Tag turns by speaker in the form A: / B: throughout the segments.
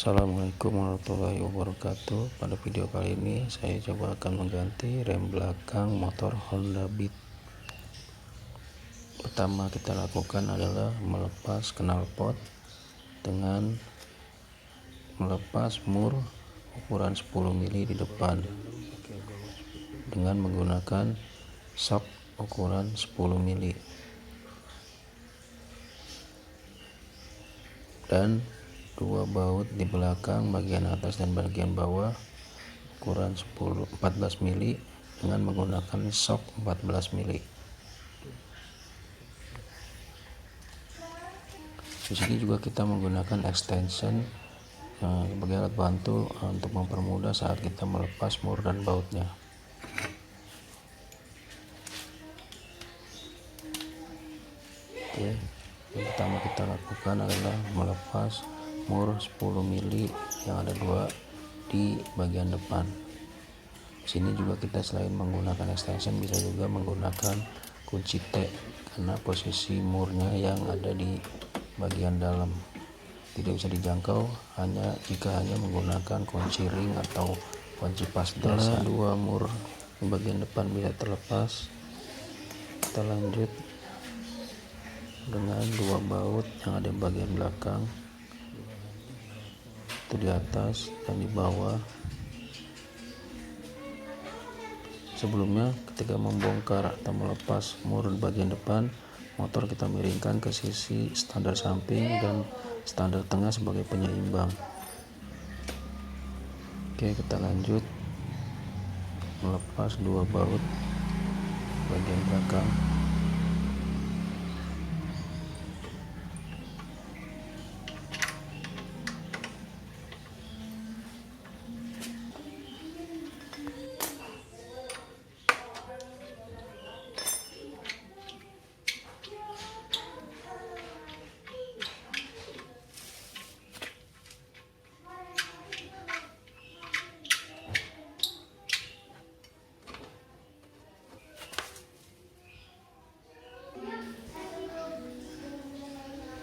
A: Assalamualaikum warahmatullahi wabarakatuh. Pada video kali ini saya coba akan mengganti rem belakang motor Honda Beat. Pertama kita lakukan adalah melepas knalpot dengan melepas mur ukuran 10 mili di depan dengan menggunakan shock ukuran 10 mili dan dua baut di belakang bagian atas dan bagian bawah ukuran 14 mili dengan menggunakan shock 14 mili. Di sini juga kita menggunakan extension sebagai alat bantu untuk mempermudah saat kita melepas mur dan bautnya. Oke, yang pertama kita lakukan adalah melepas mur 10 mili yang ada dua di bagian depan. Di sini juga kita selain menggunakan extension bisa juga menggunakan kunci T karena posisi murnya yang ada di bagian dalam tidak bisa dijangkau jika hanya menggunakan kunci ring atau kunci pas. Setelah dua mur di bagian depan bisa terlepas, kita lanjut dengan dua baut yang ada di bagian belakang, itu di atas dan di bawah. Sebelumnya ketika membongkar atau melepas mur di bagian depan, motor kita miringkan ke sisi standar samping dan standar tengah sebagai penyeimbang. Oke, kita lanjut melepas dua baut bagian belakang.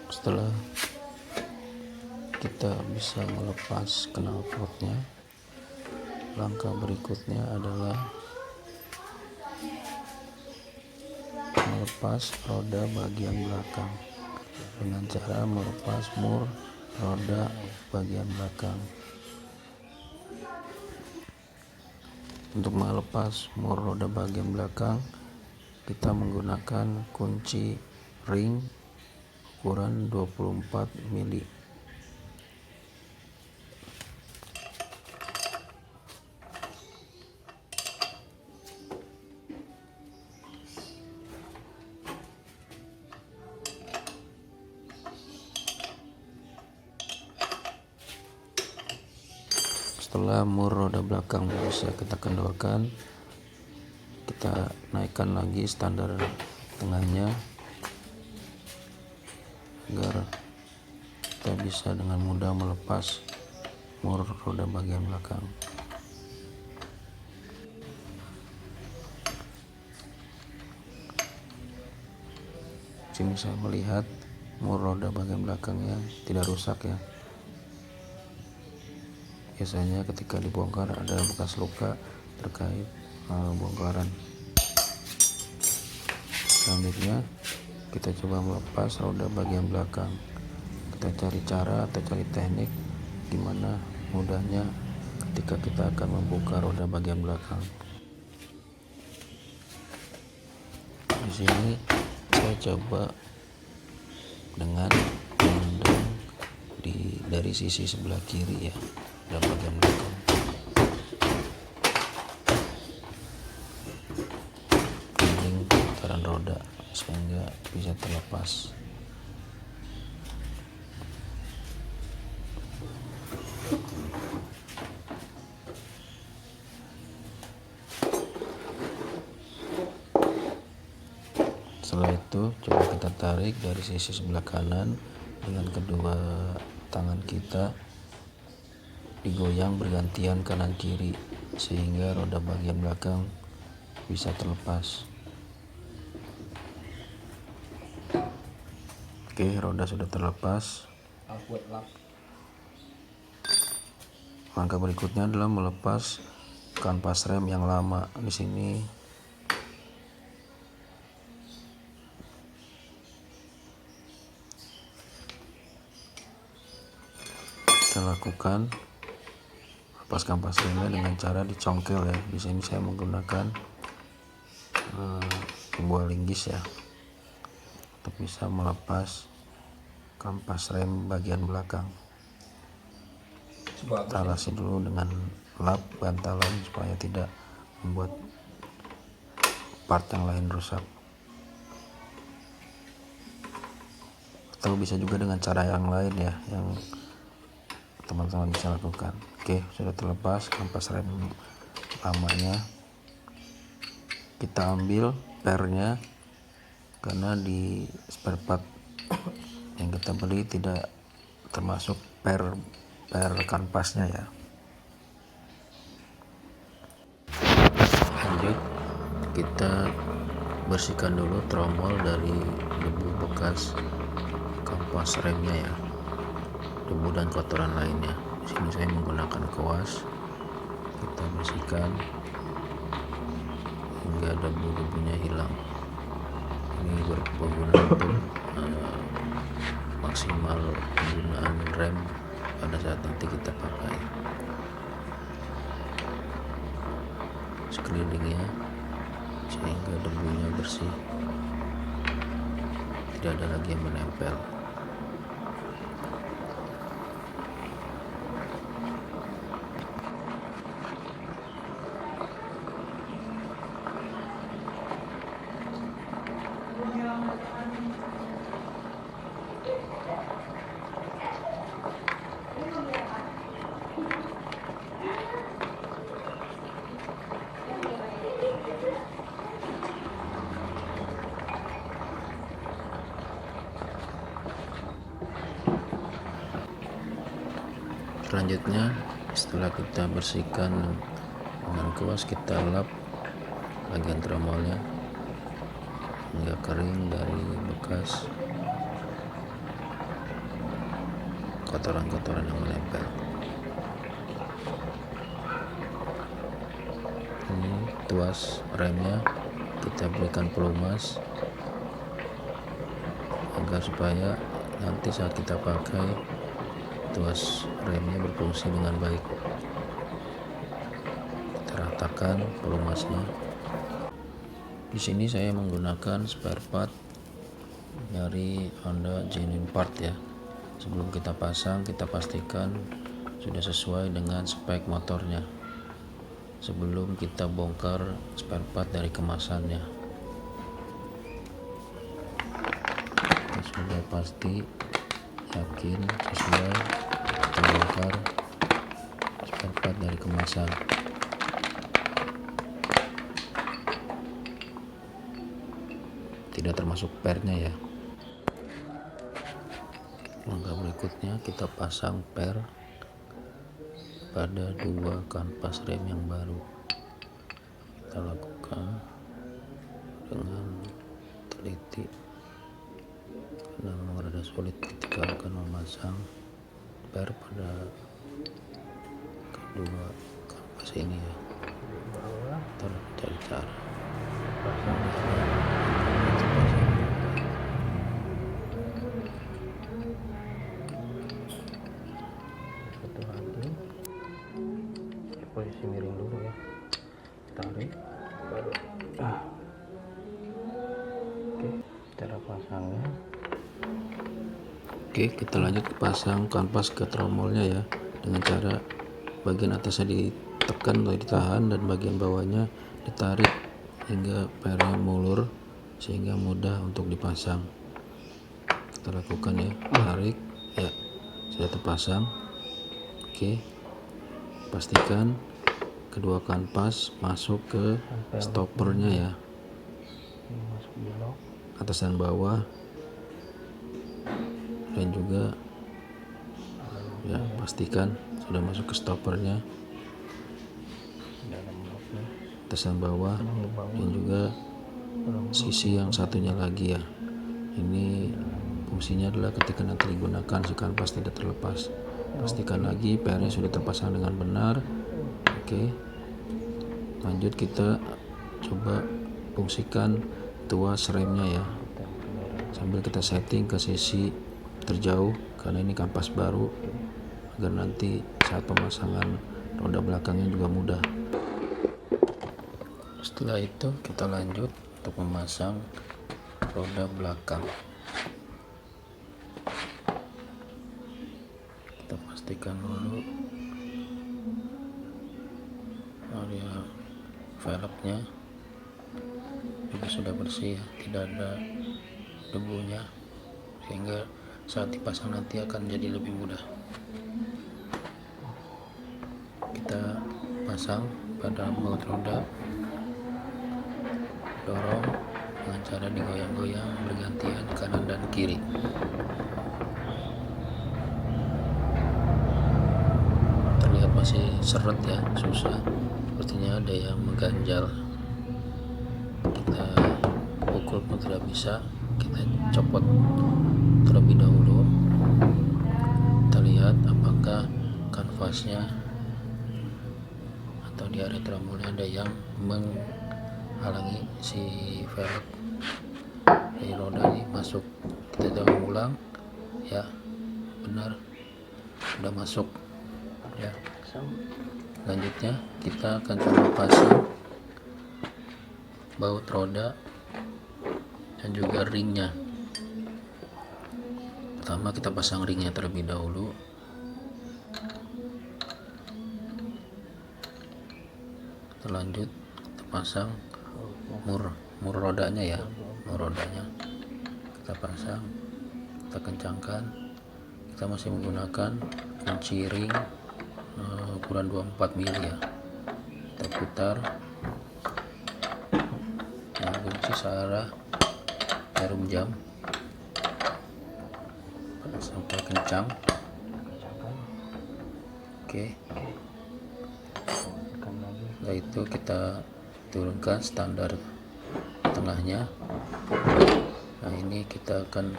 A: Setelah kita bisa melepas knalpotnya, langkah berikutnya adalah melepas roda bagian belakang dengan cara melepas mur roda bagian belakang. Untuk melepas mur roda bagian belakang, kita menggunakan kunci ring ukuran 24 mili. Setelah mur roda belakang bisa kita kendorkan, kita naikkan lagi standar tengahnya agar kita bisa dengan mudah melepas mur roda bagian belakang. Sini saya melihat mur roda bagian belakangnya tidak rusak ya. Biasanya ketika dibongkar ada bekas luka terkait bongkaran. Selanjutnya kita coba melepas roda bagian belakang. Kita cari cara atau cari teknik gimana mudahnya ketika kita akan membuka roda bagian belakang. Di sini saya coba dengan memandang dari sisi sebelah kiri ya, roda bagian belakang. Keliling putaran roda sehingga bisa terlepas. Setelah itu coba kita tarik dari sisi sebelah kanan dengan kedua tangan kita, digoyang bergantian kanan kiri sehingga roda bagian belakang bisa terlepas. Oke, roda sudah terlepas. Langkah berikutnya adalah melepas kanvas rem yang lama. Di sini kita lakukan lepas kanvas remnya dengan cara dicongkel ya. Di sini saya menggunakan sebuah linggis ya untuk bisa melepas kanvas rem bagian belakang. Kita alasi dulu dengan lap bantalan supaya tidak membuat part yang lain rusak, atau bisa juga dengan cara yang lain ya yang teman-teman bisa lakukan. Oke, sudah terlepas kanvas rem lamanya. Kita ambil pernya, karena di spare part yang kita beli tidak termasuk per kanvasnya ya. Lanjut, kita bersihkan dulu tromol dari debu bekas kanvas remnya ya, debu dan kotoran lainnya. Di sini saya menggunakan kuas. Kita bersihkan hingga debu-debunya hilang. Ini berguna untuk maksimal penggunaan rem pada saat nanti kita pakai. Sekelilingnya sehingga debunya bersih, tidak ada lagi yang menempel. Selanjutnya, setelah kita bersihkan dengan kuas, kita lap bagian tromolnya hingga kering dari bekas kotoran-kotoran yang menempel. Ini tuas remnya kita berikan pelumas agar supaya nanti saat kita pakai tuas remnya berfungsi dengan baik. Kita ratakan pelumasnya. Di sini saya menggunakan spare part dari Honda genuine part ya. Sebelum kita pasang, kita pastikan sudah sesuai dengan spek motornya sebelum kita bongkar spare part dari kemasannya. Kita sudah pasti yakin sesuai, kita bongkar spare part dari kemasan. Tidak termasuk pernya ya. Langkah berikutnya kita pasang per pada dua kanvas rem yang baru. Kita lakukan dengan teliti karena memang rada sulit ketika akan memasang per pada kedua kanvas ini ya. Kita cari cara. Posisi miring dulu ya, tarik baru. Oke, cara pasangnya. Oke, kita lanjut pasang kanvas ke tromolnya ya, dengan cara bagian atasnya ditekan atau ditahan dan bagian bawahnya ditarik hingga pernya mulur sehingga mudah untuk dipasang. Kita lakukan ya, tarik ya, sudah terpasang. Oke, pastikan kedua kanvas masuk ke stoppernya ya, atas dan bawah, dan juga ya pastikan sudah masuk ke stoppernya, atas dan bawah, dan juga sisi yang satunya lagi ya. Ini fungsinya adalah ketika nanti digunakan si kanvas tidak terlepas. Pastikan lagi PR-nya sudah terpasang dengan benar. Oke, lanjut kita coba fungsikan tuas remnya ya, sambil kita setting ke sisi terjauh karena ini kampas baru, agar nanti saat pemasangan roda belakangnya juga mudah. Setelah itu kita lanjut untuk memasang roda belakang. Kita pastikan dulu area velgnya juga sudah bersih ya, tidak ada debunya, sehingga saat dipasang nanti akan jadi lebih mudah. Kita pasang pada baut roda, dorong dengan cara digoyang-goyang bergantian kanan dan kiri. Terlihat masih seret ya, susah, sepertinya ada yang mengganjal. Kita pukul pun tidak bisa, kita copot terlebih dahulu. Kita lihat apakah kanvasnya atau di area trombolnya ada yang menghalangi si velg dari roda ini masuk. Kita coba ulang ya, benar sudah masuk ya. Selanjutnya kita akan coba pasang baut roda dan juga ringnya. Pertama kita pasang ringnya terlebih dahulu. Lanjut kita pasang mur rodanya ya, mur rodanya kita pasang, kita kencangkan. Kita masih menggunakan kunci ring ukuran 24 mili ya. Kita putar dengan kunci searah jarum jam sampai kencang. Oke. Setelah itu kita turunkan standar tengahnya. Nah, ini kita akan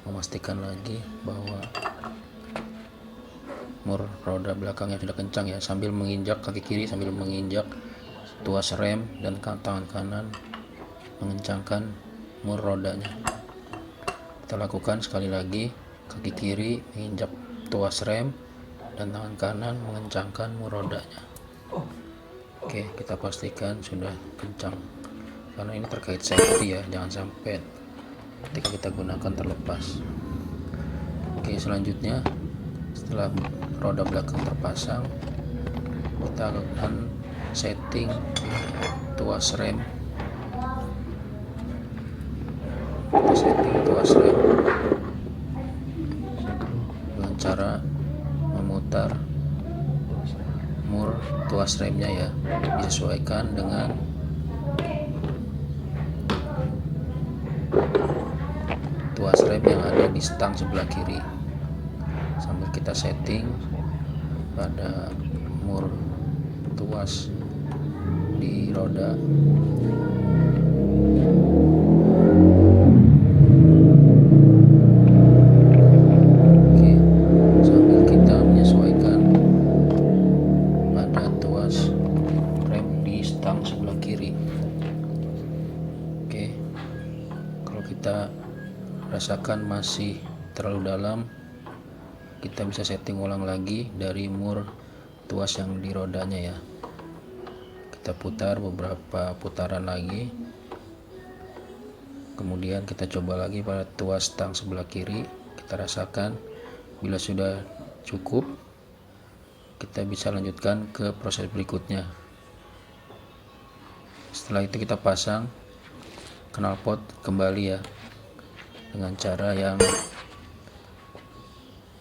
A: memastikan lagi bahwa mur roda belakangnya sudah kencang ya, sambil menginjak kaki kiri, sambil menginjak tuas rem, dan tangan kanan mengencangkan mur rodanya. Kita lakukan sekali lagi, kaki kiri menginjak tuas rem dan tangan kanan mengencangkan mur rodanya. Oke, kita pastikan sudah kencang karena ini terkait safety ya, jangan sampai ketika kita gunakan terlepas. Oke, selanjutnya setelah roda belakang terpasang, kita akan setting tuas rem. Kita setting tuas rem dengan cara memutar mur tuas remnya ya, disesuaikan dengan tuas rem yang ada di stang sebelah kiri, sambil kita setting pada mur tuas di roda. Oke, sambil kita menyesuaikan pada tuas rem di stang sebelah kiri. Oke, kalau kita rasakan masih terlalu dalam, kita bisa setting ulang lagi dari mur tuas yang di rodanya ya. Kita putar beberapa putaran lagi, kemudian kita coba lagi pada tuas stang sebelah kiri. Kita rasakan, bila sudah cukup, kita bisa lanjutkan ke proses berikutnya. Setelah itu kita pasang knalpot kembali ya, dengan cara yang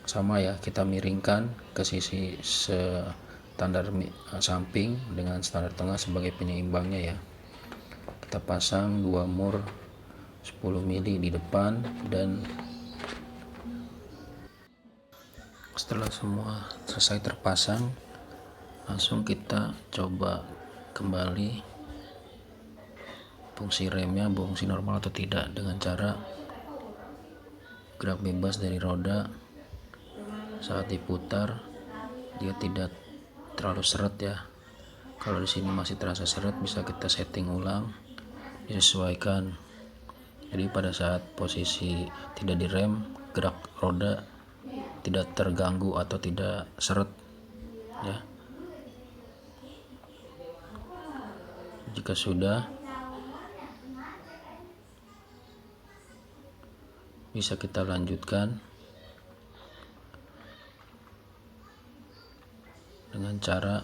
A: sama ya, kita miringkan ke sisi standar samping dengan standar tengah sebagai penyeimbangnya ya. Kita pasang 2 mur 10 mili di depan, dan setelah semua selesai terpasang, langsung kita coba kembali fungsi remnya berfungsi normal atau tidak dengan cara gerak bebas dari roda saat diputar dia tidak terlalu seret ya. Kalau di sini masih terasa seret, bisa kita setting ulang, disesuaikan. Jadi pada saat posisi tidak direm, gerak roda tidak terganggu atau tidak seret ya. Jika sudah, bisa kita lanjutkan dengan cara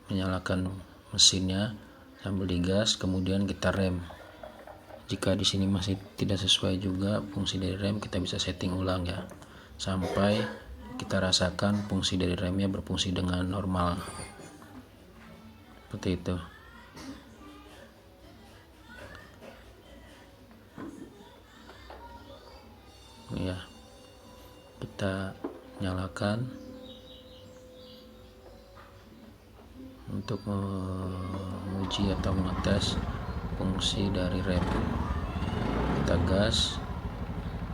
A: menyalakan mesinnya sambil digas, kemudian kita rem. Jika di sini masih tidak sesuai juga fungsi dari rem, kita bisa setting ulang ya, sampai kita rasakan fungsi dari remnya berfungsi dengan normal. Seperti itu. Ya, kita nyalakan untuk menguji atau mengetes fungsi dari rem. Kita gas,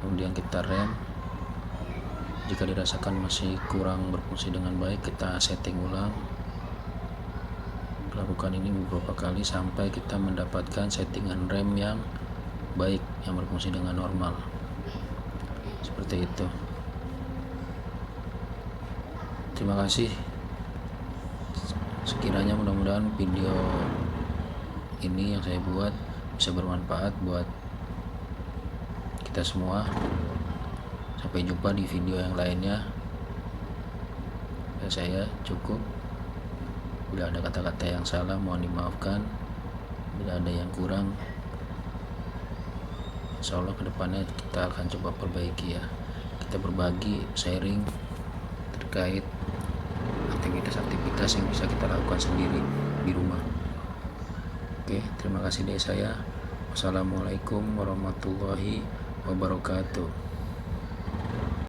A: kemudian kita rem. Jika dirasakan masih kurang berfungsi dengan baik, kita setting ulang. Lakukan ini beberapa kali sampai kita mendapatkan settingan rem yang baik, yang berfungsi dengan normal. Seperti itu. Terima kasih. Sekiranya mudah-mudahan video ini yang saya buat bisa bermanfaat buat kita semua. Sampai jumpa di video yang lainnya. Dan saya cukup. Bila ada kata-kata yang salah, mohon dimaafkan. Bila ada yang kurang, insya Allah kedepannya kita akan coba perbaiki ya. Kita berbagi, sharing terkait aktivitas-aktivitas yang bisa kita lakukan sendiri di rumah. Oke, terima kasih dari saya. Wassalamualaikum warahmatullahi wabarakatuh.